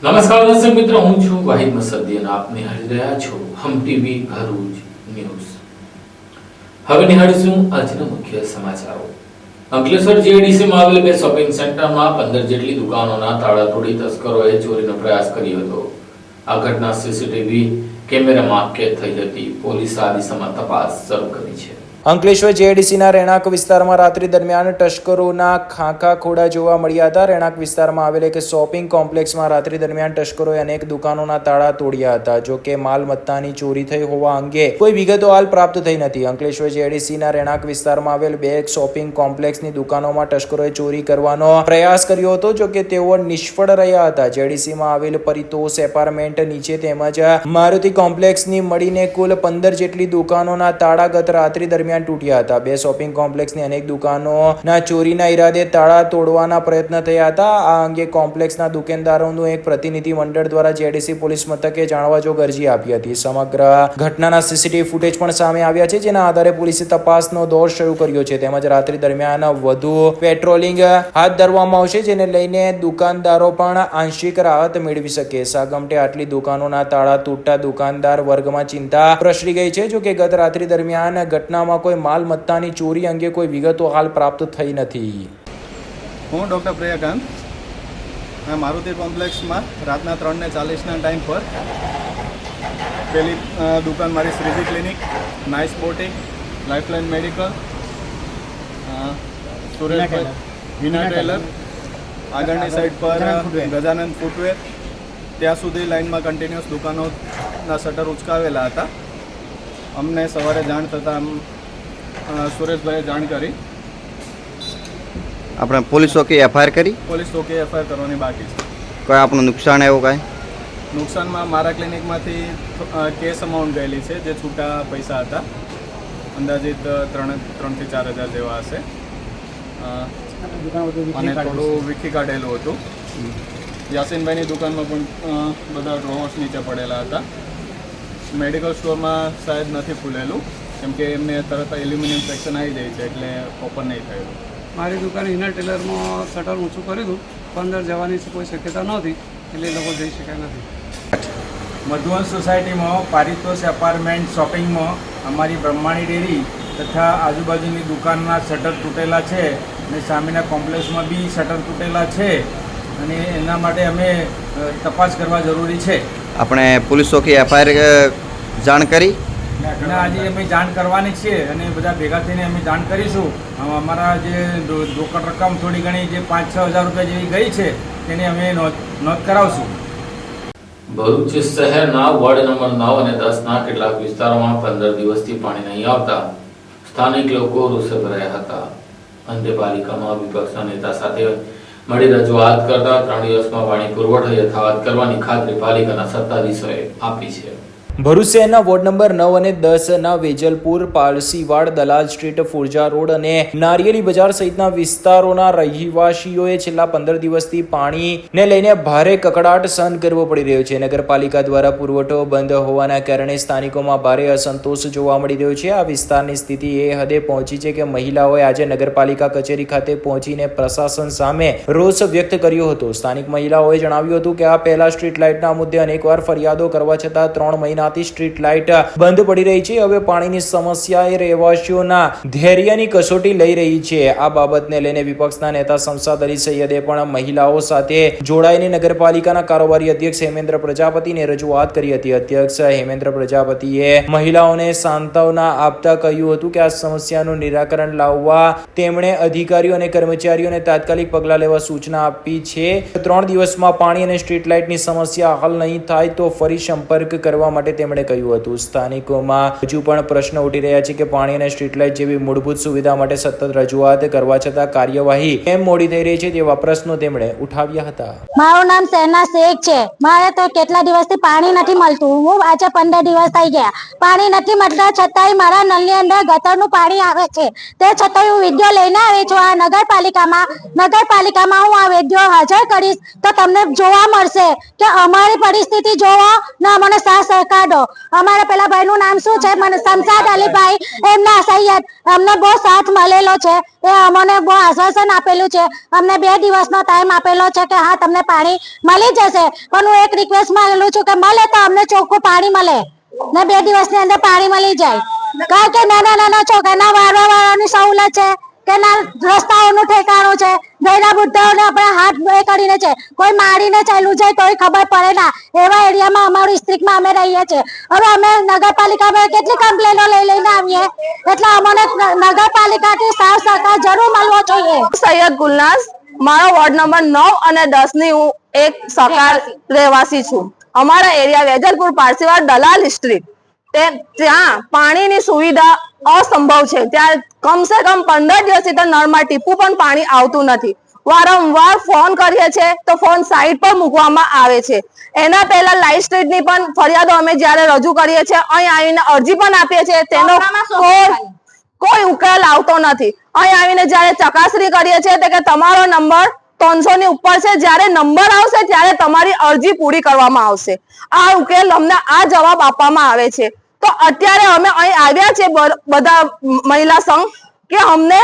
નમસ્કાર દર્શક મિત્રો, હું છું વાહિદ મસદી અને આપ નિહાળી રહ્યા છો હમ ટીવી ભરૂચ ન્યૂઝ। હવે નિહાળીશું આજના મુખ્ય સમાચારો। અંકલેશ્વર જીઆઈડીસીમાં આવેલ બે શોપિંગ સેન્ટરમાં 15 જેટલી દુકાનોના તાળા તોડી તસ્કરોએ ચોરીનો પ્રયાસ કર્યો હતો। આ ઘટના સીસીટીવી કેમેરામાં કેદ થઈ હતી। પોલીસે આ દિશામાં તપાસ શરૂ કરી છે। અંકલેશ્વર જેડીસીના રહેણાંક વિસ્તારમાં રાત્રિ દરમિયાન તસ્કરોના ખાંખા ખોડા જોવા મળ્યા હતા। રહેણાંક વિસ્તારમાં આવેલ એક શોપિંગ કોમ્પ્લેક્સમાં રાત્રિ દરમિયાન તસ્કરોએ અનેક દુકાનોના તાળા તોડ્યા હતા। જો કે માલમત્તાની ચોરી થઈ હોવા અંગે કોઈ વિગતો હાલ પ્રાપ્ત થઈ નથી। અંકલેશ્વર જેડીસીના રહેણાંક વિસ્તારમાં આવેલ બે શોપિંગ કોમ્પ્લેક્સની દુકાનોમાં તસ્કરોએ ચોરી કરવાનો પ્રયાસ કર્યો હતો, જો કે તેઓ નિષ્ફળ રહ્યા હતા। જેડીસીમાં આવેલ પરિતોષ એપાર્ટમેન્ટ નીચે તેમજ મારુતિ કોમ્પ્લેક્સની મળીને કુલ 15 જેટલી દુકાનોના તાળા ગત રાત્રિ દરમિયાન તૂટ્યા હતા। બે શોપિંગ કોમ્પ્લેક્સની અનેક દુકાનોના ચોરીના ઈરાદે તાળા તોડવાના પ્રયત્ન થયા હતા। આ અંગે કોમ્પ્લેક્સના દુકાનદારોનું એક પ્રતિનિધિ મંડળ દ્વારા જેડીસી પોલીસ મથકે જાણવા જોગ અરજી આપી હતી। સમગ્ર ઘટનાના સીસીટીવી ફૂટેજ પણ સામે આવ્યા છે, જેના આધારે પોલીસે તપાસનો દોર શરૂ કર્યો છે। તેમજ રાત્રિ દરમિયાન વધુ પેટ્રોલિંગ હાથ ધરવામાં આવશે, જેને લઈને દુકાનદારો પણ આંશિક રાહત મેળવી શકે। સાગમટે આટલી દુકાનોના તાળા તૂટતા દુકાનદાર વર્ગમાં ચિંતા પ્રસરી ગઈ છે। જો કે ગત રાત્રિ દરમિયાન ઘટનામાં કોઈ માલમત્તાની ચોરી અંગે કોઈ વિગતો હાલ પ્રાપ્ત થઈ નથી। હું ડૉક્ટર પ્રિયકાંત મારુતિ કોમ્પ્લેક્સમાં રાતના 3:40ના ટાઈમ પર પેલી દુકાન મારી Shreeji clinic, nice boutique, lifeline medical, Suresh Hina tailor, આગળની સાઈડ પર ગજાનંદ ફૂટવેર, ત્યાં સુધી લાઇનમાં કન્ટિન્યુઅસ દુકાનોના શટર ઉચકાવેલા હતા। અમને સવારે જાણ થતાં સુરેશભાઈએ જાણ કરી। આપણે પોલીસ ચોકી એફઆઈઆર કરી? પોલીસ ચોકી એફઆઈઆર કરવાની બાકી છે। કોઈ આપણું નુકસાન એવું કાંઈ? નુકસાનમાં મારા ક્લિનિકમાંથી કેસ અમાઉન્ટ ગયેલી છે, જે છૂટા પૈસા હતા, અંદાજિત 3 થી 4 હજાર જેવા હશે, અને થોડું વીખી કાઢેલું હતું। યાસીનભાઈની દુકાનમાં પણ બધા ડ્રોવર્સ નીચે પડેલા હતા। મેડિકલ સ્ટોરમાં શાયદ નથી ખુલેલું, કેમ કે એમને તરત એલ્યુમિનિયમ સેક્શન આવી જાય છે, એટલે ઓપન નહીં થયેલું। મારી દુકાન હિના ટેલરમાં શટર ઊંચું કર્યું હતું, પણ અંદર જવાની કોઈ શક્યતા નહોતી, એટલે લોકો જઈ શક્યા નથી। મધુવંશ સોસાયટીમાં પારિતોષ એપાર્ટમેન્ટ શોપિંગમાં અમારી બ્રહ્માણી ડેરી તથા આજુબાજુની દુકાનના શટર તૂટેલા છે, અને સામેના કોમ્પ્લેક્સમાં બી શટર તૂટેલા છે, અને એના માટે અમે તપાસ કરવા જરૂરી છે। આપણે પોલીસ ચોકી એફઆઈઆર જાણ કરી? ના, આજે અમે જાણ કરવાની છીએ, અને બધા ભેગા થઈને અમે જાણ કરીશું। અમારા જે રોકડ રકમ થોડી ઘણી જે 5-6 હજાર રૂપિયા જેવી ગઈ છે, તેને અમે નોંધ કરાવશું। ભરૂચ શહેરના વોર્ડ નંબર 9 અને 10ના કેટલાક વિસ્તારોમાં 15 દિવસથી પાણી નહીં આવતા સ્થાનિક લોકો રોષે ભરાયા હતા। અંતે પાલિકામાં વિપક્ષના નેતા સાથે મળી રજૂઆત કરતા 3 દિવસમાં પાણી પુરવઠો યથાવત કરવાની ખાતરી પાલિકાના સત્તાધીશોએ આપી છે। ભરૂચ શહેરના વોર્ડ નંબર 9 અને 10ના વેજલપુર, પારસીવાડ, દલાલ સ્ટ્રીટ, ફુરજા રોડ અને નારિયેલી બજાર સહિતના વિસ્તારોના રહેવાસીઓએ છેલ્લા 15 દિવસથી પાણીને લઈને ભારે કકળાટ સહન કરવો પડી રહ્યો છે। નગરપાલિકા દ્વારા પુરવઠો બંધ હોવાના કારણે સ્થાનિકોમાં ભારે અસંતોષ જોવા મળી રહ્યો છે। આ વિસ્તારની સ્થિતિ એ હદે પહોંચી છે કે મહિલાઓએ આજે નગરપાલિકા કચેરી ખાતે પહોંચીને પ્રશાસન સામે રોષ વ્યક્ત કર્યો હતો। સ્થાનિક મહિલાઓએ જણાવ્યું હતું કે આ પહેલા સ્ટ્રીટ લાઇટના મુદ્દે અનેકવાર ફરિયાદો કરવા છતાં 3 મહિના સ્ટ્રીટ લાઇટ બંધ પડી રહી છે। હવે પાણીની સમસ્યા એ રહેવાસીઓના ધૈર્યની કસોટી લઈ રહી છે। આ બાબતને લઈને વિપક્ષના નેતા શમશાદ અલી સૈયદે પણ મહિલાઓ સાથે જોડાઈને નગરપાલિકાના કારોબારી અધ્યક્ષ હેમેન્દ્ર પ્રજાપતિને રજૂઆત કરી હતી। અધ્યક્ષ હેમેન્દ્ર પ્રજાપતિએ મહિલાઓને સાંત્વના આપતા કહ્યું હતું કે આ સમસ્યાનું નિરાકરણ લાવવા તેમણે અધિકારીઓ અને કર્મચારીઓને તાત્કાલિક પગલાં લેવા સૂચના આપી છે। 3 દિવસમાં પાણી અને સ્ટ્રીટ લાઇટની સમસ્યા હલ નહીં થાય તો ફરી સંપર્ક કરવા માટે તેમણે કહ્યું હતું। સ્થાનિકોમાં હજુ પણ પ્રશ્ન ઉઠી રહ્યા છે કે પાણી અને સ્ટ્રીટ લાઇટ જેવી મૂળભૂત સુવિધા માટે સતત રજૂઆત કરવા છતાં કાર્યવાહી કેમ મોડી થઈ રહી છે તેવા પ્રશ્નો તેમણે ઉઠાવ્યા હતા। મારું નામ સહેના શેખ છે। મારે તો કેટલા દિવસથી પાણી નથી મળતું। હું આજે 15 દિવસ થઈ ગયા, પાણી નથી મળતા, છતાંય મારા નળની અંદર ગટરનું પાણી આવે છે, તે છતાંય હું વિડીયો લઈને આવી છું। આ નગરપાલિકામાં હું આ વિડીયો હાજર કરીશ તો તમને જોવા મળશે કે અમારી પરિસ્થિતિ જોવો ને અમને સાથ સહકાર દો. અમારા પેલા ભાઈનું નામ શું છે, મને શમશાદ અલીભાઈ, એમના સૈયદ, અમને બહુ સાથ મળેલો છે. એ અમને બહુ આશ્વાસન આપેલું છે. અમને 2 દિવસનો ટાઈમ આપેલો છે કે હા તમને પાણી મળી જશે. પણ હું એક રિક્વેસ્ટ માંગેલું છું કે મળે તો અમને ચોખ્ખું પાણી મળે ને 2 દિવસની અંદર પાણી મળી જાય. કારણ કે નાના છોકરાના વાળવાની સવલત છે કે ના રસ્તાઓનું ઠેકાણું છે. ગયના બુદ્ધાઓને આપણે હાથ એ કરીને છે, કોઈ મારીને ચાલ્યું જાય તોય ખબર પડે ના. એવા એરિયામાં અમારું ડિસ્ટ્રિક્ટમાં અમે રહીએ છીએ. હવે અમે નગરપાલિકામાં કેટલી કમ્પ્લેનો લઈને આવીએ, એટલે અમને નગરપાલિકાથી સાફ સહકાર જરૂર મળવો જોઈએ. સૈયદ ગુલનાઝ, મારો વોર્ડ નંબર 9 અને 10 ની હું એક સહકાર રહેવાસી છું. અમારા એરિયા વેજલપુર પારસીવાડ દલાલ સ્ટ્રીટ, ત્યાં પાણીની સુવિધા અસંભવ છે. ત્યાં કમસે કમ 15 દિવસથી તો નળમાં ટીપું પણ પાણી આવતું નથી. વારંવાર ફોન કરીએ છીએ તો ફોન સાઈડ પર મૂકવામાં આવે છે. એના પહેલા લાઈટ સ્ટ્રીટની પણ ફરિયાદો અમે જ્યારે રજૂ કરીએ છીએ, અહીં આવીને અરજી પણ આપીએ છીએ, તેનો કોઈ ઉકેલ આવતો નથી. અહીં આવીને જ્યારે ચકાસણી કરીએ છીએ તો કે તમારો નંબર 300 ની ઉપર છે, જ્યારે નંબર આવશે ત્યારે તમારી અરજી પૂરી કરવામાં આવશે. આ ઉકેલ અમને આ જવાબ આપવામાં આવે છે. તો અત્યારે અમે અહીં આવ્યા છે બધા મહિલા સંઘ કે અમને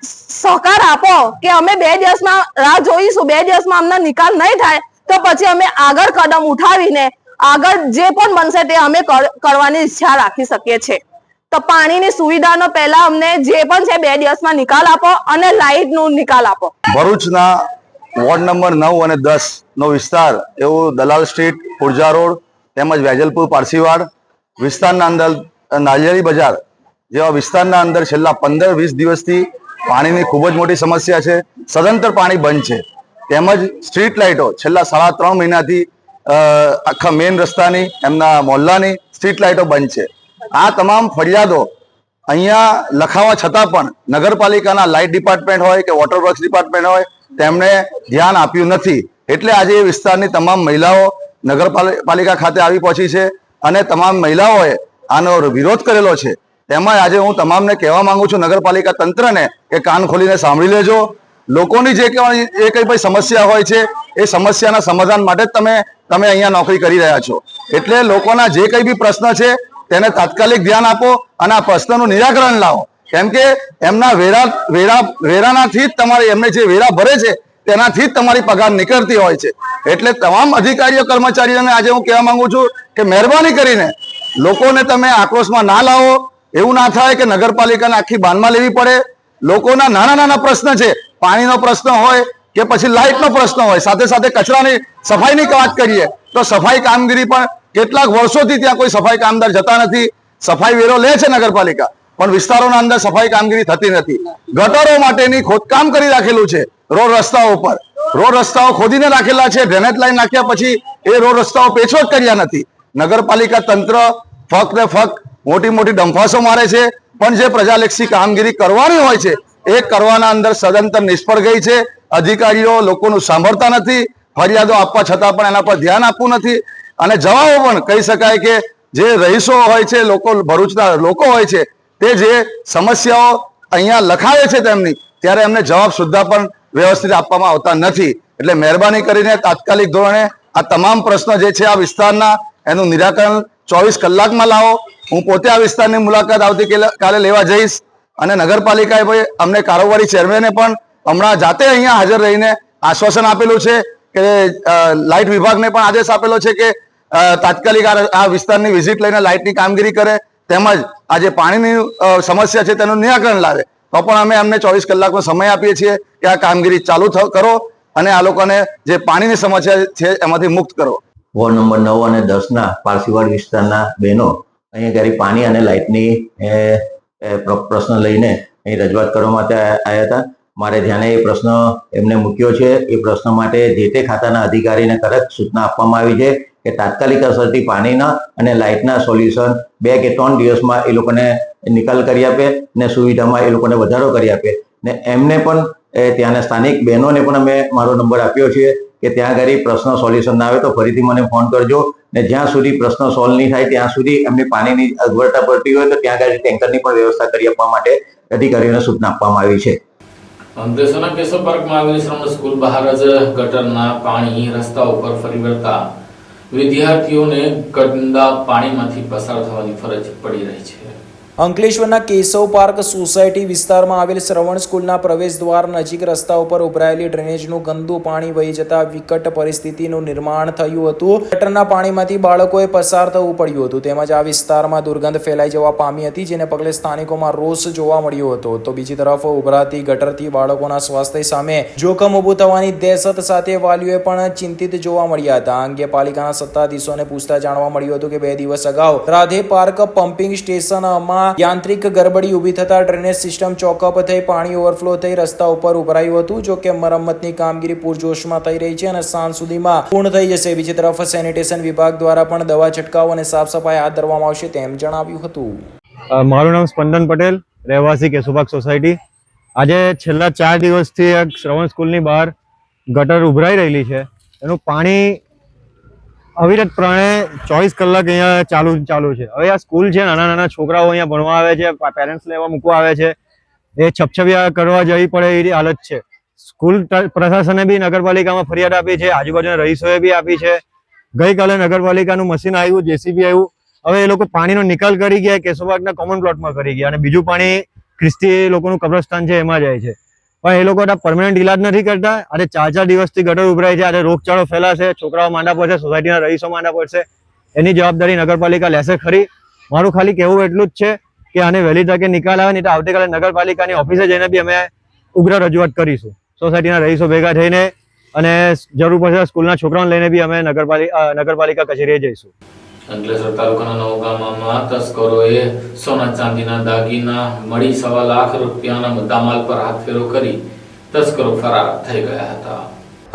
સહકાર આપો કે અમે 2 દિવસમાં રાહ જોઈશું. 2 દિવસમાં અમને નિકાલ નહીં થાય તો પછી અમે આગળ કદમ ઉઠાવીને આગળ જે પણ બનશે તે અમે કરવાની ઈચ્છા રાખી શકીએ છીએ. તો પાણીની સુવિધાનો પહેલા અમને જે પણ છે 2 દિવસમાં નિકાલ આપો અને લાઇટનો નિકાલ આપો. ભરૂચના વોર્ડ નંબર 9 અને 10 નો વિસ્તાર એવું દલાલ સ્ટ્રીટ, ખુર્જા રોડ તેમજ વેજલપુર પારસીવાડ વિસ્તારના અંદર નાળિયેરી બજાર જેવા વિસ્તારના અંદર છેલ્લા 15-20 દિવસથી પાણીની ખૂબ જ મોટી સમસ્યા છે. સદંતર પાણી બંધ છે. તેમજ સ્ટ્રીટ લાઇટો છેલ્લા 3.5 મહિનાથી આખા મેઇન રસ્તાની, એમના મોહલ્લાની સ્ટ્રીટ લાઇટો બંધ છે. આ તમામ ફરિયાદો અહીંયા લખાવા છતાં પણ નગરપાલિકાના લાઇટ ડિપાર્ટમેન્ટ હોય કે વોટર વર્ક્સ ડિપાર્ટમેન્ટ હોય તેમણે ધ્યાન આપ્યું નથી. એટલે આજે એ વિસ્તારની તમામ મહિલાઓ નગરપાલિકા ખાતે આવી પહોંચી છે અને તમામ મહિલાઓએ આનો વિરોધ કરેલો છે. તેમાં આજે હું તમામને કહેવા માંગુ છું, નગરપાલિકા તંત્રને, કે કાન ખોલીને સાંભળી લેજો. લોકોની જે કંઈ સમસ્યા હોય છે એ સમસ્યાના સમાધાન માટે જ તમે અહીંયા નોકરી કરી રહ્યા છો. એટલે લોકોના જે કંઈ બી પ્રશ્ન છે તેને તાત્કાલિક ધ્યાન આપો અને આ પ્રશ્નનું નિરાકરણ લાવો. કેમ કે એમના વેરાનાથી જ તમારે, એમને જે વેરા ભરે છે તેનાથી જ તમારી પગાર નીકળતી હોય છે. એટલે તમામ અધિકારીઓ કર્મચારીઓને આજે હું કહેવા માંગુ છું કે મહેરબાની કરીને લોકોને તમે આક્રોશમાં ના લાવો. એવું ના થાય કે નગરપાલિકાને આખી બાનમાં લેવી પડે. લોકોના નાના પ્રશ્ન છે, પાણીનો પ્રશ્ન હોય કે પછી લાઇટનો પ્રશ્ન હોય, સાથે સાથે કચરાની સફાઈની વાત કરીએ તો સફાઈ કામગીરી પણ કેટલાક વર્ષોથી ત્યાં કોઈ સફાઈ કામદાર જતા નથી. સફાઈ વેરો લે છે નગરપાલિકા, પણ વિસ્તારોના અંદર સફાઈ કામગીરી થતી નથી. ગટરો માટેની ખોદકામ કરી રાખેલું છે રોડ રસ્તાઓ ઉપર. રોડ રસ્તાઓ ખોદીને રાખેલા છે, ડ્રેનેજ લાઈન નાખ્યા પછી એ રોડ રસ્તાઓ પેચવર્ક કર્યા નથી. નગરપાલિકા તંત્ર ફક્ત ને ફક્ત મોટી ડંફાસો મારે છે, પણ જે પ્રજાલક્ષી કામગીરી કરવાની હોય છે એ કરવાના અંદર સદંતર નિષ્ફળ ગઈ છે. અધિકારીઓ લોકોનું સાંભળતા નથી, ફરિયાદો આપવા છતાં પણ એના પર ધ્યાન આપવું નથી. અને જવાબો પણ કહી શકાય કે જે રહીશો હોય છે, ભરૂચના લોકો હોય છે, તે જે સમસ્યાઓ અહીંયા લખાવે છે તેમની, ત્યારે એમને જવાબ સુદ્ધા પણ વ્યવસ્થિત આપવામાં આવતા નથી. એટલે મહેરબાની કરીને તાત્કાલિક ધોરણે આ તમામ પ્રશ્નો જે છે આ વિસ્તારના, એનું નિરાકરણ 24 કલાકમાં લાવો. હું પોતે આ વિસ્તારની મુલાકાત આવતીકાલે લેવા જઈશ. અને નગરપાલિકાએ ભાઈ અમને કારોબારી ચેરમેને પણ હમણાં જાતે અહીંયા હાજર રહીને આશ્વાસન આપેલું છે કે લાઇટ વિભાગને પણ આદેશ આપેલો છે કે તાત્કાલિક આ વિસ્તારની વિઝિટ લઈને લાઇટની કામગીરી કરે, તેમજ આ જે પાણીની સમસ્યા છે તેનું નિરાકરણ લાવે. તો પણ અમે અમને 24 કલાકનો સમય આપીએ છીએ કે આ કામગીરી ચાલુ કરો અને આ લોકોને જે પાણીની સમસ્યા છે એમાંથી મુક્ત કરો. વોર્ડ નંબર 9 અને 10 ના પારસીવાડ વિસ્તારના બહેનો અહીંયા ઘરે પાણી અને લાઇટની પ્રશ્ન લઈને અહીં રજૂઆત કરવા માટે આવ્યા હતા. મારે ધ્યાને એ પ્રશ્ન એમને મૂક્યો છે. એ પ્રશ્ન માટે જે તે ખાતાના અધિકારીને કડક સૂચના આપવામાં આવી છે કે તાત્કાલિક અસરથી પાણીના અને લાઇટના સોલ્યુશન 2 કે 3 દિવસમાં એ લોકોને નિકાલ કરી આપે ને સુવિધામાં એ લોકોને વધારો કરી આપે. ને એમને પણ ત્યાંના સ્થાનિક બહેનોને પણ અમે મારો નંબર આપ્યો છે કે ત્યાં આગળ પ્રશ્ન સોલ્યુશન ના આવે તો ફરીથી મને ફોન કરજો. ને જ્યાં સુધી પ્રશ્ન સોલ્વ નહીં થાય ત્યાં સુધી એમની પાણીની અગવડતા પડતી હોય તો ત્યાં આગળ ટેન્કરની પણ વ્યવસ્થા કરી આપવા માટે અધિકારીઓને સૂચના આપવામાં આવી છે. અંકલેશ્વરના કેશવ પાર્કમાં આવેલી શ્રમણ સ્કૂલ બહાર જ ગટરના પાણી રસ્તા ઉપર ફરી વળતા વિદ્યાર્થીઓને ગંદા પાણીમાંથી પસાર થવાની ફરજ પડી રહી છે. અંકલેશ્વરના કેશવ પાર્ક સોસાયટી વિસ્તારમાં આવેલ શ્રવણ સ્કૂલના પ્રવેશ દ્વાર નજીક રસ્તા ઉપર ઉભરાયેલી ડ્રેનેજનું ગંદુ પાણી વહી જતા વિકટ પરિસ્થિતિનું નિર્માણ થયું હતું. ગટરના પાણીમાંથી બાળકોએ પસાર થવું પડ્યું હતું. તેમજ આ વિસ્તારમાં દુર્ગંધ ફેલાઈ જવા પામી હતી, જેને પગલે સ્થાનિકોમાં રોષ જોવા મળ્યો હતો. તો બીજી તરફ ઉભરાતી ગટરથી બાળકોના સ્વાસ્થ્ય સામે જોખમ ઊભું થવાની દહેશત સાથે વાલીઓએ પણ ચિંતિત જોવા મળ્યા હતા. આ અંગે પાલિકાના સત્તાધીશોને પૂછતા જાણવા મળ્યું હતું કે 2 દિવસ અગાઉ રાધે પાર્ક પમ્પિંગ સ્ટેશનમાં યાંત્રિક ગરબડી ઊભી થતા ડ્રેનેજ સિસ્ટમ ચોકઅપ થઈ પાણી ઓવરફ્લો થઈ રસ્તા ઉપર ઉભરાયું હતું. જો કે મરમ્મતની કામગીરી પૂરજોશમાં થઈ રહી છે અને સાંજ સુધીમાં પૂર્ણ થઈ જશે. બીજી તરફ સેનિટેશન વિભાગ દ્વારા પણ દવા છંટકાવ અને સાફ સફાઈ હાથ ધરવામાં આવશે તેમ જણાવ્યું હતું. મારું નામ સ્પંદન પટેલ, રહેવાસી કેશુબાગ સોસાયટી. આજે છેલ્લા 4 દિવસથી શ્રવણ સ્કૂલની બહાર ગટર ઉભરાઈ રહેલી છે. એનું પાણી અવિરતપણે 24 કલાક અહીંયા ચાલુ છે. હવે આ સ્કૂલ છે, નાના નાના છોકરાઓ અહીંયા ભણવા આવે છે, પેરેન્ટ્સ લેવા મૂકવા આવે છે, એ છપછપિયા કરવા જવી પડે એવી હાલત છે. સ્કૂલ પ્રશાસને બી નગરપાલિકામાં ફરિયાદ આપી છે, આજુબાજુના રહીશોએ બી આપી છે. ગઈકાલે નગરપાલિકાનું મશીન આવ્યું, જેસીબી આવ્યું. હવે એ લોકો પાણીનો નિકાલ કરી ગયા, કેશોબાગના કોમન પ્લોટમાં કરી ગયા અને બીજું પાણી ખ્રિસ્તી લોકોનું કબ્રસ્તાન છે એમાં જાય છે. પણ એ લોકો પરમાનન્ટ ઇલાજ નથી કરતા. આજે 4 દિવસથી ગટર ઉભરાય છે. આજે રોગચાળો ફેલાશે, છોકરાઓ માંદા પડશે, સોસાયટીના રહીશો માંદા પડશે. એની જવાબદારી નગરપાલિકા લેશે ખરી? મારું ખાલી કહેવું એટલું જ છે કે આને વહેલી તકે નિકાલ આવે, નહીં તો આવતીકાલે નગરપાલિકાની ઓફિસે જઈને બી અમે ઉગ્ર રજૂઆત કરીશું. સોસાયટીના રહીશો ભેગા થઈને અને જરૂર પડશે સ્કૂલના છોકરાઓને લઈને બી અમે નગરપાલિકા કચેરીએ જઈશું. અંકલેશ્વર તાલુકાના નવગામમાં તસ્કરોએ સોના ચાંદીના દાગીના મળી 1.25 લાખ રૂપિયાના મુદ્દામાલ પર હાથફેરો કરી તસ્કરો ફરાર થઈ ગયા હતા.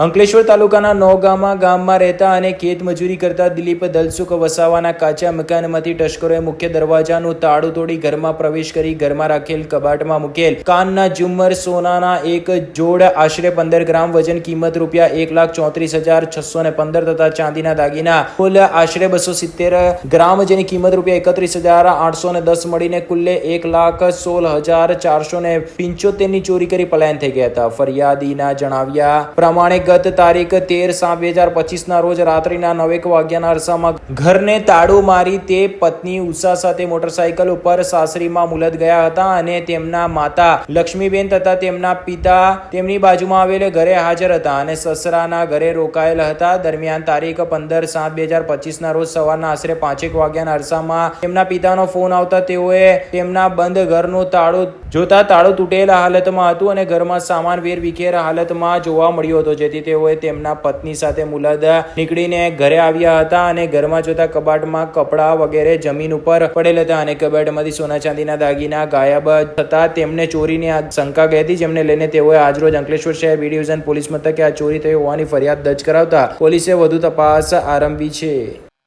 અંકલેશ્વર તાલુકાના નોગામા ગામમાં રહેતા અને ખેત મજૂરી કરતા દિલીપ દલસુખ વસાવાના કાચા મકાનમાંથી તસ્કરોએ મુખ્ય દરવાજાનું તાળું તોડી ઘરમાં પ્રવેશ કરી ઘરમાં રાખેલ કબાટમાં મૂકેલ કાનના ઝુમ્મર, સોનાના એક જોડ આશરે 15 ગ્રામ વજન, કિંમત રૂપિયા 1,34,615 તથા ચાંદીના દાગીના કુલ આશરે 270 ગ્રામ, જેની કિંમત રૂપિયા 31,810 મળીને કુલ્લે 1,16,475 ની ચોરી કરી પલાયન થઈ ગયા હતા. ફરિયાદીના જણાવ્યા પ્રમાણે ગત તારીખ 13/7/2025 ના રોજ રાત્રિના 9 વાગ્યાના અરસામાં ઘરને તાળું મારી તે પત્ની ઉષા સાથે મોટરસાયકલ ઉપર સાસરીમાં મુલત ગયા હતા અને તેમના માતા લક્ષ્મીબેન તથા તેમના પિતા તેમની બાજુમાં આવેલ ઘરે હાજર હતા અને સસરાના ઘરે રોકાયેલ હતા. દરમિયાન તારીખ 15/7/2025 ના રોજ સવારના આશરે 5 વાગ્યાના અરસામાં તેમના પિતાનો ફોન આવતા તેઓએ તેમના બંધ ઘરનું તાળું જોતા તાળું તૂટેલા હાલતમાં હતું અને ઘરમાં સામાન વેરવિખેર હાલતમાં જોવા મળ્યો હતો, જેથી તેઓએ તેમના પત્ની સાથે મુલદ નીકળીને ઘરે આવ્યા હતા અને ઘરમાં જોતા કબાટમાં કપડાં વગેરે જમીન ઉપર પડેલ હતા અને કબાટમાંથી સોના ચાંદીના દાગીના ગાયબ થતા તેમને ચોરીની શંકા ગઈ હતી, જેમને લઈને તેઓએ આજરોજ અંકલેશ્વર શહેર બી ડિવિઝન પોલીસ મથકે આ ચોરી થઈ હોવાની ફરિયાદ દર્જ કરાવતા પોલીસે વધુ તપાસ આરંભી છે.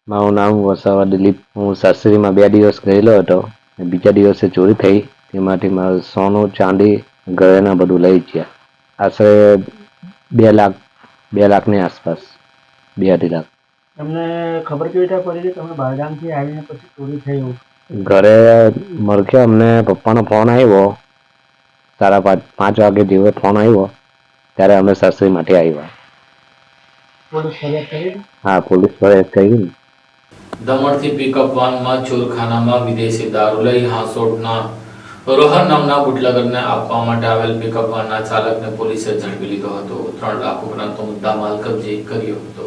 મારું નામ વસાવા દિલીપ. હું સાસરીમાં 2 દિવસ ગયેલો હતો. બીજા દિવસે ચોરી થઈ, તેમાંથી મારું સોનું, ચાંદી, ઘરેણા બધું લઈ ગયા. આશરે 2 લાખની આસપાસ, 2-2.5 લાખ. તમને ખબર કેવી રીતે પડી કે તમે બહારગામથી આવીને પછી ચોરી થઈ એવું? ઘરે મળકે અમને પપ્પાનો ફોન આવ્યો, 5:30 વાગે જેવો ફોન આવ્યો ત્યારે અમે સાસરીમાંથી આવ્યા. પોલીસ ફરિયાદ કરી? હા, પોલીસ ફરિયાદ કરી. દમણથી પિકઅપ વાનમાં ચોરખાનામાં વિદેશી દારૂ લઈ હાંસોડના રોહન નામના બુટલેગરને આપવા માટે આવેલ પિકઅપ વાનના ચાલકને પોલીસે ઝડપી લીધો હતો. 3 લાખ ઉપરાંતનો મુદ્દામાલ કબજે કર્યો હતો.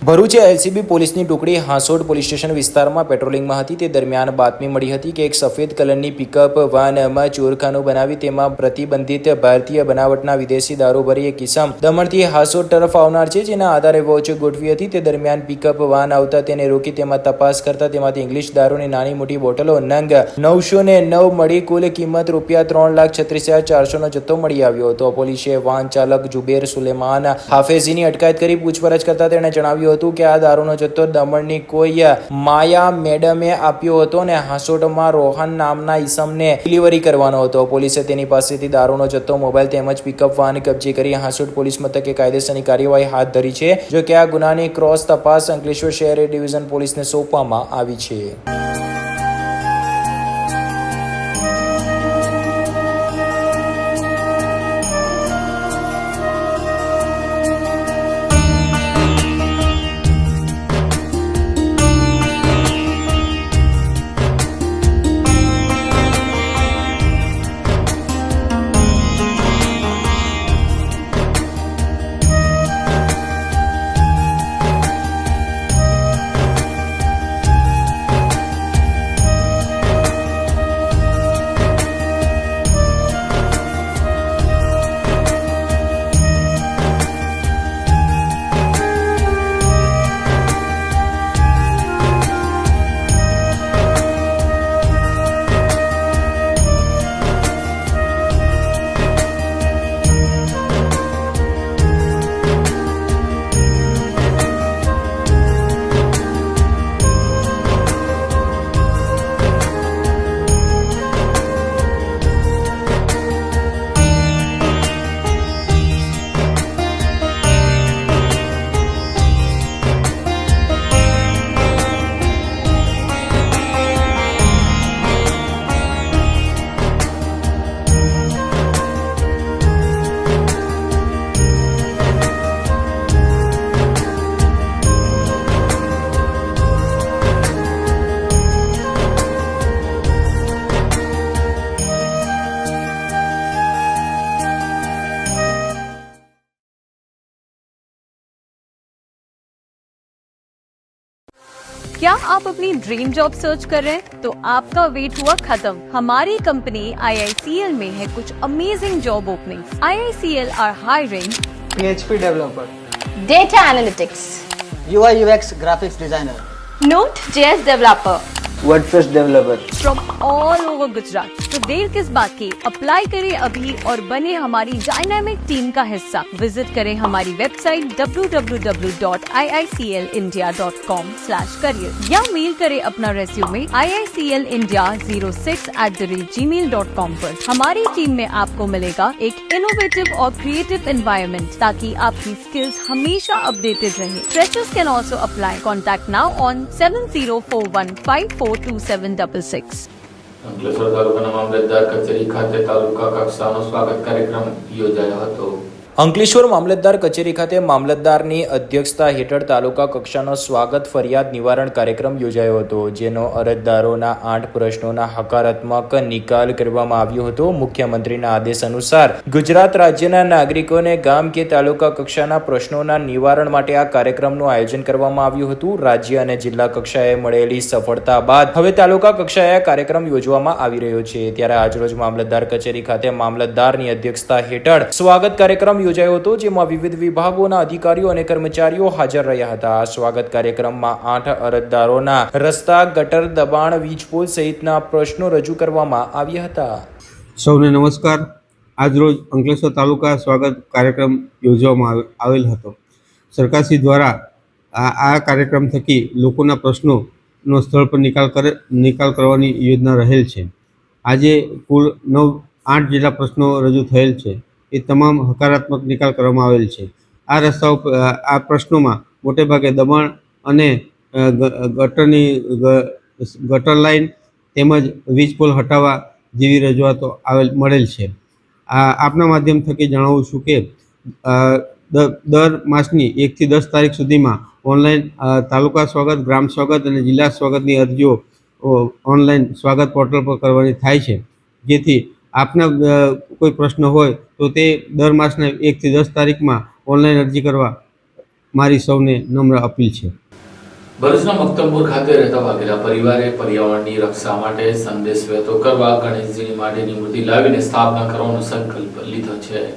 ભરૂચ એલસીબી પોલીસની ટુકડી હાંસોડ પોલીસ સ્ટેશન વિસ્તારમાં પેટ્રોલિંગમાં હતી. તે દરમિયાન બાતમી મળી હતી કે એક સફેદ કલરની પિકઅપ વાનમાં ચોરખાનું બનાવી તેમાં પ્રતિબંધિત ભારતીય બનાવટના વિદેશી દારૂ ભરી એક કિસમ દમણથી હાંસોડ તરફ આવનાર છે, જેના આધારે વોચ ગોઠવી હતી. તે દરમિયાન પિકઅપ વાન આવતા તેને રોકી તેમાં તપાસ કરતા તેમાંથી ઇંગ્લિશ દારૂની નાની મોટી બોટલો નંગ 909 મળી કુલ કિંમત રૂપિયા 3,36,400 નો જથ્થો મળી આવ્યો હતો. પોલીસે વાન ચાલક જુબેર સુલેમાન હાફેઝીની અટકાયત કરી પૂછપરછ કરતા તેણે જણાવ્યું હતું કે આ દારૂનો જથ્થો દમણની કોઈ માયા મેડમે આપ્યો હતો અને હાંસોડમાં રોહન નામના ઈસમને ડિલિવરી કરવાનો હતો. પોલીસે તેની પાસેથી દારૂનો જથ્થો, મોબાઈલ તેમજ પિકઅપ વાન કબજે કરી હાંસોડ પોલીસ મથકે કાયદેસરની કાર્યવાહી હાથ ધરી છે. જો કે આ ગુનાની ક્રોસ તપાસ અંકલેશ્વર શહેર ડિવિઝન પોલીસને સોંપવામાં આવી છે. क्या आप अपनी ड्रीम जॉब सर्च कर रहे हैं? तो आपका वेट हुआ खत्म। हमारी कंपनी IICL में है कुछ amazing job openings. IICL are hiring PHP developer, Data analytics, UI UX graphics designer, Node.js developer, WordPress developer. From all over Gujarat. तो देर किस बात की, अप्लाई करें अभी और बने हमारी डायनामिक टीम का हिस्सा। विजिट करें हमारी वेबसाइट www.iiclindia.com/career या मेल करें अपना रेज्यूमे iiclindia06@gmail.com पर। हमारी टीम में आपको मिलेगा एक इनोवेटिव और क्रिएटिव एनवायरनमेंट ताकि आपकी स्किल्स हमेशा अपडेटेड रहे। Freshers can also apply. Contact now on 7041542766। Ankleshwar તાલુકાના મામલતદાર કચેરી ખાતે તાલુકા કક્ષાનો સ્વાગત કાર્યક્રમ યોજાયો હતો। અંકલેશ્વર મામલતદાર કચેરી ખાતે મામલતદારની અધ્યક્ષતા હેઠળ તાલુકા કક્ષાનો સ્વાગત ફરિયાદ નિવારણ કાર્યક્રમ યોજાયો હતો, જેનો અરજદારોના 8 પ્રશ્નોના હકારાત્મક નિકાલ કરવામાં આવ્યો હતો। મુખ્યમંત્રીના આદેશ અનુસાર ગુજરાત રાજ્યના નાગરિકોને ગામ કે તાલુકા કક્ષાના પ્રશ્નોના નિવારણ માટે આ કાર્યક્રમનું આયોજન કરવામાં આવ્યું હતું। રાજ્ય અને જિલ્લા કક્ષાએ મળેલી સફળતા બાદ હવે તાલુકા કક્ષાએ આ કાર્યક્રમ યોજવામાં આવી રહ્યો છે। ત્યારે આજરોજ મામલતદાર કચેરી ખાતે મામલતદારની અધ્યક્ષતા હેઠળ સ્વાગત કાર્યક્રમ યોજાયો હતો, જેમાં વિવિધ વિભાગોના અધિકારીઓ અને કર્મચારીઓ હાજર રહ્યા હતા। આ સ્વાગત કાર્યક્રમમાં 8 અરજદારોના રસ્તા, ગટર, દબાણ, વીજ પોલ સહિતના પ્રશ્નો રજૂ કરવામાં આવ્યા હતા। સૌને નમસ્કાર। આજરોજ અંકલેશ્વર તાલુકા સ્વાગત કાર્યક્રમ યોજવામાં આવેલ હતો। સરકારશ્રી દ્વારા આ કાર્યક્રમ થકી લોકોના પ્રશ્નોનો સ્થળ પર નિકાલ કરવાની યોજના રહેલ છે। આજે કુલ 8 જેટલા પ્રશ્નો રજૂ થયેલ છે। એ તમામ હકારાત્મક નિકાલ કરવામાં આવેલ છે। આ રસ્તાઓ આ પ્રશ્નોમાં મોટે ભાગે દબાણ અને ગટર લાઇન તેમજ વીજ પોલ હટાવવા જેવી રજૂઆતો મળેલ છે। આપના માધ્યમ થકી જણાવું છું કે દર માસની 1 થી 10 તારીખ સુધીમાં ઓનલાઈન તાલુકા સ્વાગત, ગ્રામ સ્વાગત અને જિલ્લા સ્વાગતની અરજીઓ ઓનલાઈન સ્વાગત પોર્ટલ પર કરવાની થાય છે, જેથી આપના કોઈ પ્રશ્ન હોય તો તે દર માસના 1 થી 10 તારીખમાં ઓનલાઈન અરજી કરવા મારી સૌને નમ્ર અપીલ છે। ભરૂચના મક્તમપુર ખાતે રહેતા વાઘેલા પરિવારે પર્યાવરણની રક્ષા માટે સંદેશ વહેતો કરવા ગણેશજીની માટીની મૂર્તિ લાવીને સ્થાપના કરવાનો સંકલ્પ લીધો છે।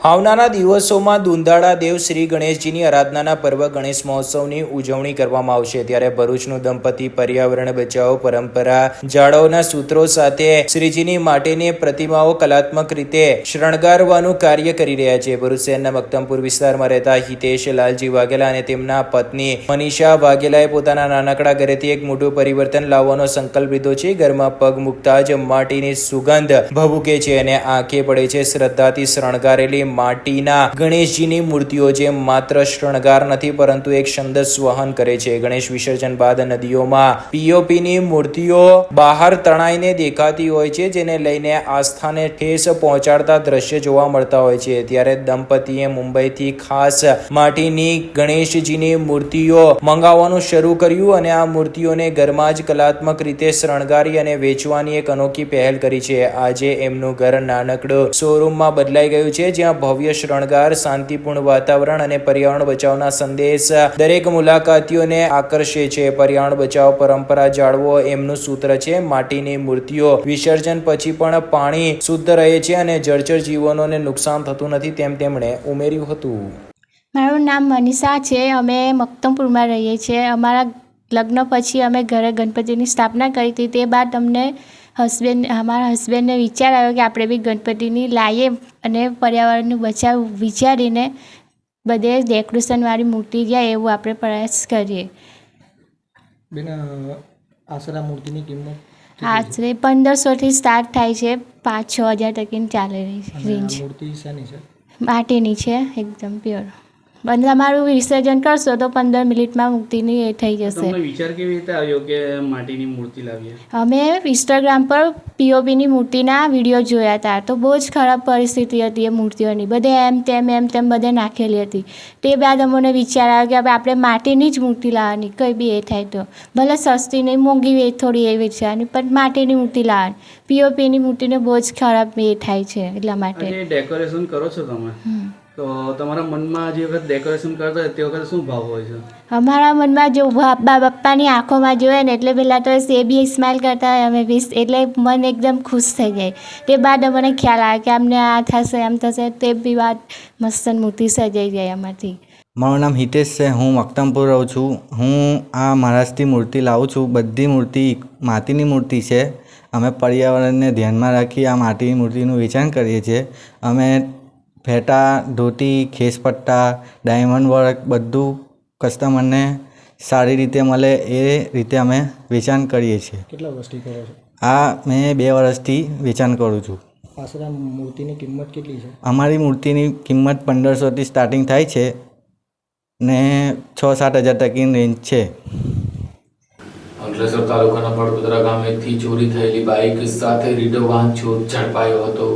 આવનારા દિવસોમાં દુંદાળા દેવ શ્રી ગણેશજીની આરાધનાના પર્વ ગણેશ મહોત્સવની ઉજવણી કરવામાં આવશે। ત્યારે ભરૂચનું દંપતી પર્યાવરણ બચાવો પરંપરા જાળવવાના સૂત્રો સાથે શ્રીજીની માટીની પ્રતિમાઓ કલાત્મક રીતે શણગારવાનું કાર્ય કરી રહ્યા છે। ભરૂચ શહેરના મક્તમપુર વિસ્તારમાં રહેતા હિતેશ લાલજી વાઘેલા અને તેમના પત્ની મનીષા વાઘેલાએ પોતાના નાનકડા ઘરેથી એક મોટું પરિવર્તન લાવવાનો સંકલ્પ લીધો છે। ઘરમાં પગ મૂકતા જ માટીની સુગંધ ભભૂકે છે અને આંખે પડે છે શ્રદ્ધાથી શણગારેલી માટીના ગણેશજીની મૂર્તિઓ, જે માત્ર શણગાર નથી પરંતુ એક સંદેશ વહન કરે છે। ગણેશ વિસર્જન બાદ નદીઓમાં પીઓપીની મૂર્તિઓ બહાર તણાઈને દેખાતી હોય છે, જેને લઈને આસ્થાને ઠેસ પહોંચાડતા દ્રશ્ય જોવા મળતા હોય છે। ત્યારે દંપતીએ મુંબઈથી ખાસ માટીની ગણેશજીની મૂર્તિઓ મંગાવવાનું શરૂ કર્યું અને આ મૂર્તિઓને ઘરમાં જ કલાત્મક રીતે શણગારી અને વેચવાની એક અનોખી પહેલ કરી છે। આજે એમનું ઘર નાનકડું શોરૂમમાં બદલાઈ ગયું છે, જ્યાં ભવ્ય શણગાર, શાંતિપૂર્ણ વાતાવરણ અને પર્યાવરણ બચાવના સંદેશ દરેક મુલાકાતીઓને આકર્ષે છે। પર્યાવરણ બચાવ પરંપરા જાળવો એમનું સૂત્ર છે। માટીની મૂર્તિઓ વિસર્જન પછી પણ પાણી શુદ્ધ રહે છે અને જળચર જીવનોને નુકસાન થતું નથી, તેમ તેમણે ઉમેર્યું હતું। મારું નામ મનીષા છે। અમે મક્તમપુરમાં રહીએ છીએ। અમારા લગ્ન પછી અમે ઘરે ગણપતિની સ્થાપના કરી હતી। તે બાદ અમને અમારા હસબન્ડને વિચાર આવ્યો કે આપણે બી ગણપતિની લાવીએ અને પર્યાવરણનું બચાવ વિચારીને બધે ડેકોરેશનવાળી મૂર્તિ જાય એવું આપણે પ્રયાસ કરીએ। બેન, આશરે આ મૂર્તિની કિંમત આશરે 1500થી સ્ટાર્ટ થાય છે, 5-6 હજાર તકની ચાલે રહી રેન્જ। મૂર્તિ શેની છે? માટીની છે, એકદમ પ્યોર। અને તમારું વિસર્જન કરશો તો 15 મિનિટમાં મૂર્તિની એ થઈ જશે। તમને વિચાર કેવી રીતે આવ્યો કે માટીની મૂર્તિ લાવીએ? અમે ઇન્સ્ટાગ્રામ પર પીઓપીની મૂર્તિના વિડીયો જોયા હતા, તો બહુ જ ખરાબ પરિસ્થિતિ હતી એ મૂર્તિઓની, બધે એમ તેમ બધે નાખેલી હતી। તે બાદ અમને વિચાર આવ્યો કે આપણે માટીની જ મૂર્તિ લાવવાની, કંઈ બી એ થાય તો ભલે સસ્તી નહીં, મોંઘી થોડી એવી છે, પણ માટીની મૂર્તિ લાવવાની। પીઓપીની મૂર્તિને બહુ જ ખરાબ એ થાય છે, એટલા માટે ડેકોરેશન કરો છો તમે, તો તમારા મનમાં જે વખત ડેકોરેશન કરતા હોય તે વખતે શું ભાવ હોય છે? અમારા મનમાં જો બાપ્પાની આંખોમાં જોઈએ ને એટલે પહેલાં તો એ બી સ્માઇલ કરતા હોય, અમે બી, એટલે મન એકદમ ખુશ થઈ જાય. તે બાદ અમને ખ્યાલ આવે કે અમને આ થશે આમ થશે, તે બી બાદ મસ્ત મૂર્તિ સજાઈ જાય અમારથી. મારું નામ હિતેશ છે. હું મક્તમપુર રહું છું. હું આ મહારાષ્ટ્રથી મૂર્તિ લાવું છું. બધી મૂર્તિ માટીની મૂર્તિ છે. અમે પર્યાવરણને ધ્યાનમાં રાખી આ માટીની મૂર્તિનું વેચાણ કરીએ છીએ. અમે ફેટા, ધોતી, ખેસપટ્ટા, ડાયમંડ વર્ક બધું કસ્ટમરને સારી રીતે મળે એ રીતે અમે વેચાણ કરીએ છીએ. કેટલા વર્ષથી કરો છો? આ મેં 2 વર્ષથી વેચાણ કરું છું. આશરે મૂર્તિની કિંમત કેટલી છે? અમારી મૂર્તિની કિંમત 1500થી સ્ટાર્ટિંગ થાય છે ને 6-7 હજાર ટકીની રેન્જ છે. અંકલેશ્વર તાલુકાના બળકુદરા ગામેથી ચોરી થયેલી બાઇક સાથે રીઢો વાહન ચોર ઝડપાયો હતો.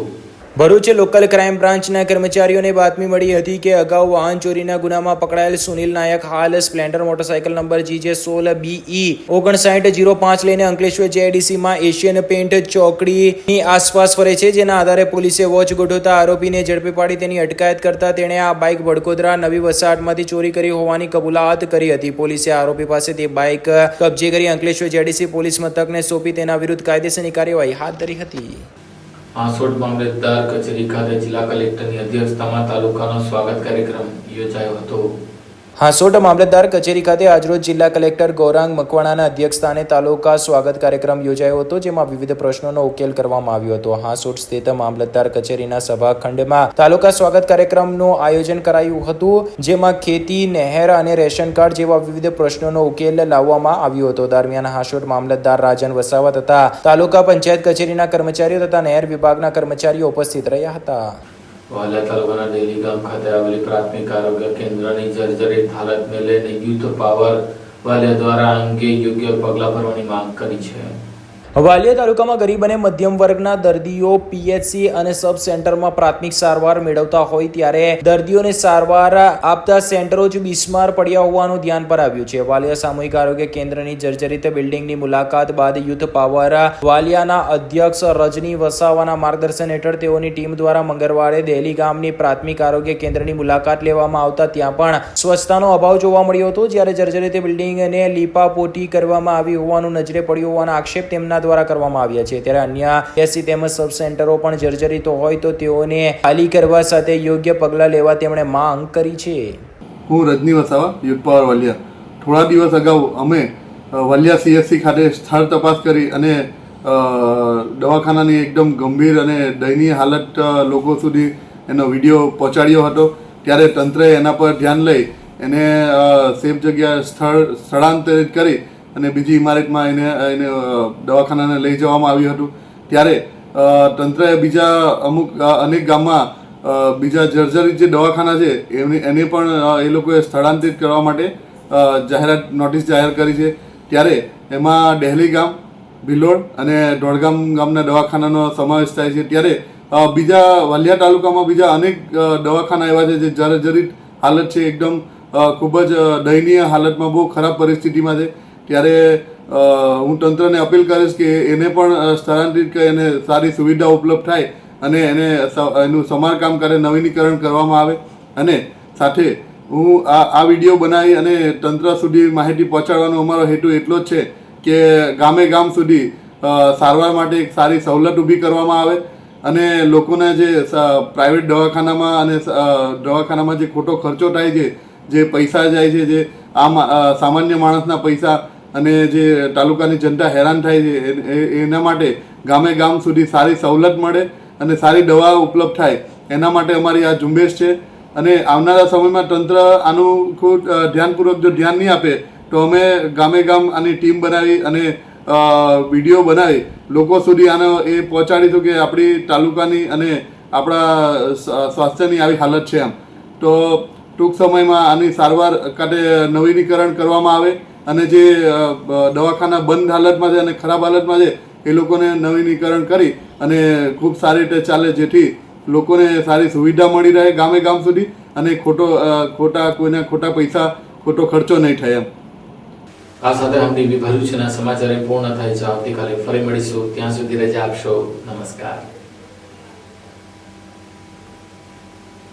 ભરૂચ લોકલ ક્રાઇમ બ્રાન્ચના કર્મચારીઓને બાતમી મળી હતી કે અગાઉ વાહન ચોરીના ગુનામાં પકડાયેલ સુનિલ નાયક હાલ સ્પ્લેન્ડર મોટરસાઇકલ નંબર GJ16BE 5905 લઈને અંકલેશ્વર JIDCમાં એશિયન પેન્ટ ચોકડીની આસપાસ ફરે છે. જેના આધારે પોલીસે વોચ ગોઠવતા આરોપીને ઝડપી પાડી તેની અટકાયત કરતા તેણે આ બાઇક બળકોદરા નવી વસાહતમાંથી ચોરી કરી હોવાની કબૂલાત કરી હતી. પોલીસે આરોપી પાસેથી બાઇક કબજે કરી અંકલેશ્વર JIDC પોલીસ મથકને સોંપી તેના વિરુદ્ધ કાયદેસરની કાર્યવાહી હાથ ધરી હતી. હાંસોટ મામલતદાર કચેરી ખાતે જિલ્લા કલેક્ટરની અધ્યક્ષતામાં તાલુકાનો સ્વાગત કાર્યક્રમ યોજાયો હતો. હાંસોટ મામલતદાર કચેરી ખાતે આજરોજ જિલ્લા કલેક્ટર ગૌરાંગ મકવાણાના અધ્યક્ષસ્થાને તાલુકા સ્વાગત કાર્યક્રમ યોજાયો હતો, જેમાં વિવિધ પ્રશ્નોનો ઉકેલ કરવામાં આવ્યો હતો. હાંસોટ સ્થિત મામલતદાર કચેરીના સભાખંડમાં તાલુકા સ્વાગત કાર્યક્રમનું આયોજન કરાયું હતું, જેમાં ખેતી, નહેર અને રેશન કાર્ડ જેવા વિવિધ પ્રશ્નોનો ઉકેલ લાવવામાં આવ્યો હતો. દરમિયાન હાંસોટ મામલતદાર રાજન વસાવા તથા તાલુકા પંચાયત કચેરીના કર્મચારીઓ તથા નહેર વિભાગના કર્મચારીઓ ઉપસ્થિત રહ્યા હતા. વાલિયા તાલુકાના ડેલી ગામ ખાતે આવેલી પ્રાથમિક આરોગ્ય કેન્દ્રની જર્જરિત હાલતને લઈને યુથ પાવર વાલિયા દ્વારા આ અંગે યોગ્ય પગલાં ભરવાની માંગ કરી છે. વાલિયા તાલુકામાં ગરીબ અને મધ્યમ વર્ગના દર્દીઓ PHC અને સબ સેન્ટરમાં પ્રાથમિક સારવાર મેળવતા હોય ત્યારે દર્દીઓને સારવાર આપતા સેન્ટરો જ બિસ્માર પડ્યા હોવાનું ધ્યાન પર આવ્યું છે. વાલિયા સામૂહિક આરોગ્ય કેન્દ્રની જર્જરિત બિલ્ડિંગની મુલાકાત બાદ યુથ પાવર વાલિયાના અધ્યક્ષ રજની વસાવાના માર્ગદર્શન હેઠળ તેઓની ટીમ દ્વારા મંગળવારે દહેલી ગામની પ્રાથમિક આરોગ્ય કેન્દ્રની મુલાકાત લેવામાં આવતા ત્યાં પણ સ્વચ્છતાનો અભાવ જોવા મળ્યો હતો. જ્યારે જર્જરિત બિલ્ડિંગને લીપાપોટી કરવામાં આવી હોવાનું નજરે પડ્યું હોવાના આક્ષેપ તેમના દ્વારા કરવામાં આવ્યા છે. ત્યારે અન્ય PHC તેમજ સબ સેન્ટરો પણ જર્જરિત હોય તો તેઓને ખાલી કરવા સાથે યોગ્ય પગલાં લેવા તેમણે માંગ કરી છે. હું રજની વસાવા, યુથ પાવર વાલિયા. થોડા દિવસ અગાઉ અમે વાલિયા CSC ખાતે સ્થળ તપાસ કરી અને દવાખાનાની એકદમ ગંભીર અને દયનીય હાલત લોકો સુધી એનો વિડીયો પહોંચાડ્યો હતો. ત્યારે તંત્રએ એના પર ધ્યાન લઈ એને સેફ જગ્યા સ્થળાંતરિત કરી અને બીજી ઇમારતમાં એને દવાખાનાને લઈ જવામાં આવ્યું હતું. ત્યારે તંત્રએ બીજા અનેક ગામમાં બીજા જર્જરિત જે દવાખાના છે એને પણ એ લોકોએ સ્થળાંતરિત કરવા માટે નોટિસ જાહેર કરી છે. ત્યારે એમાં દહેલી ગામ, ભિલોડ અને દોડગામ ગામના દવાખાનાનો સમાવેશ થાય છે. ત્યારે બીજા વાલિયા તાલુકામાં બીજા અનેક દવાખાના એવા છે જે જર્જરિત હાલત છે, એકદમ ખૂબ જ દયનીય હાલતમાં, બહુ ખરાબ પરિસ્થિતિમાં છે. ત્યારે હું તંત્રને અપીલ કરીશ કે એને પણ સ્થળાંતરિત કરી અને સારી સુવિધા ઉપલબ્ધ થાય અને એનું સમારકામ કરે, નવીનીકરણ કરવામાં આવે. અને સાથે હું આ વિડીયો બનાવી અને તંત્ર સુધી માહિતી પહોંચાડવાનો અમારો હેતુ એટલો જ છે કે ગામે ગામ સુધી સારવાર માટે એક સારી સવલત ઊભી કરવામાં આવે અને લોકોને જે પ્રાઇવેટ દવાખાનામાં અને દવાખાનામાં જે ખોટો ખર્ચો થાય છે, જે પૈસા જાય છે, જે સામાન્ય માણસના પૈસા અને જે તાલુકાની જનતા હેરાન થાય છે, એના માટે ગામે ગામ સુધી સારી સવલત મળે અને સારી દવા ઉપલબ્ધ થાય, એના માટે અમારી આ ઝુંબેશ છે. અને આવનારા સમયમાં તંત્ર આનું ખૂબ ધ્યાનપૂર્વક જો ધ્યાન નહીં આપે તો અમે ગામે ગામ આની ટીમ બનાવી અને વિડીયો બનાવી લોકો સુધી આનો એ પહોંચાડીશું કે આપણી તાલુકાની અને આપણા સ્વાસ્થ્યની આવી હાલત છે. એમ તો ટૂંક સમયમાં આની સારવાર માટે નવીનીકરણ કરવામાં આવે અને જે દવાખાના બંધ હાલતમાં છે અને ખરાબ હાલતમાં છે એ લોકોને નવીનીકરણ કરી અને ખૂબ સારી રીતે ચાલે, જેથી લોકોને સારી સુવિધા મળી રહે ગામે ગામ સુધી અને કોઈના ખોટા પૈસા, ખોટો ખર્ચો નહીં થાય. એમ આ સાથે હમણાં ભરૂચના સમાચાર પૂર્ણ થાય છે. આવતીકાલે ફરી મળીશું. ત્યાં સુધી રજા આપશો. નમસ્કાર.